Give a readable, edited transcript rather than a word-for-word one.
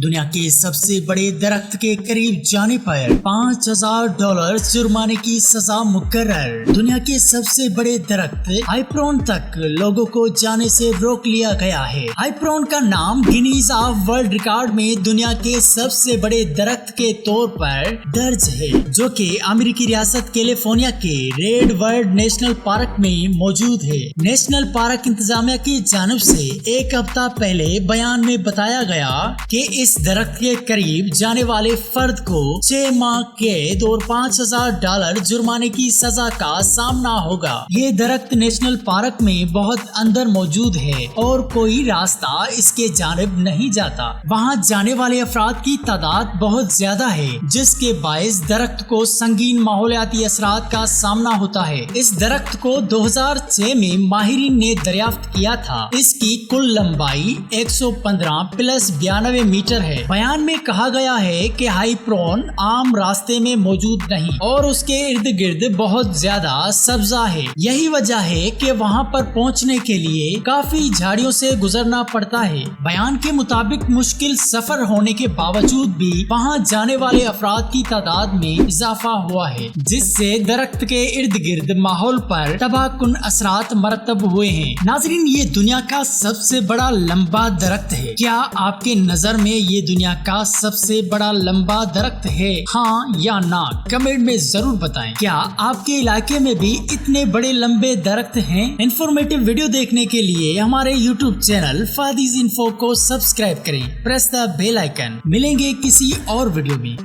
दुनिया के सबसे बड़े दरख्त के करीब जाने पर $5,000 जुर्माने की सजा मुकर्रर। दुनिया के सबसे बड़े दरख्त हाइप्रोन तक लोगों को जाने से रोक लिया गया है। हाइप्रोन का नाम गिनीज ऑफ वर्ल्ड रिकॉर्ड में दुनिया के सबसे बड़े दरख्त के तौर पर दर्ज है, जो कि अमेरिकी रियासत कैलिफोर्निया के रेडवुड नेशनल पार्क में मौजूद है। नेशनल पार्क इंतजामिया की जानिब से एक हफ्ता पहले बयान में बताया गया कि इस दरख्त के करीब जाने वाले फर्द को 6 माह कैद और $5,000 जुर्माने की सजा का सामना होगा। ये दरख्त नेशनल पार्क में बहुत अंदर मौजूद है और कोई रास्ता इसके जानिब नहीं जाता। वहाँ जाने वाले अफराद की तादाद बहुत ज्यादा है, जिसके बायस दरख्त को संगीन माहौलियाती असरात का सामना होता है। इस दरख्त को 2006 में माहिरीन ने दरियाफ्त किया था। इसकी कुल लंबाई 115 + 92 मीटर है। बयान में कहा गया है कि हाइप्रोन आम रास्ते में मौजूद नहीं और उसके इर्द गिर्द बहुत ज्यादा सब्जा है। यही वजह है कि वहाँ पर पहुँचने के लिए काफी झाड़ियों से गुजरना पड़ता है। बयान के मुताबिक मुश्किल सफर होने के बावजूद भी वहाँ जाने वाले अफराद की तादाद में इजाफा हुआ है, जिससे दरख्त के इर्द गिर्द माहौल पर तबाहकुन असरात मरतब हुए हैं। नाजरीन, ये दुनिया का सबसे बड़ा लंबा दरख्त है। क्या आपके नजर में ये दुनिया का सबसे बड़ा लंबा दरख्त है? हाँ या ना कमेंट में जरूर बताएं। क्या आपके इलाके में भी इतने बड़े लंबे दरख्त हैं? इंफॉर्मेटिव वीडियो देखने के लिए हमारे YouTube चैनल फादीज इन्फो को सब्सक्राइब करें। Press the bell icon. मिलेंगे किसी और वीडियो में।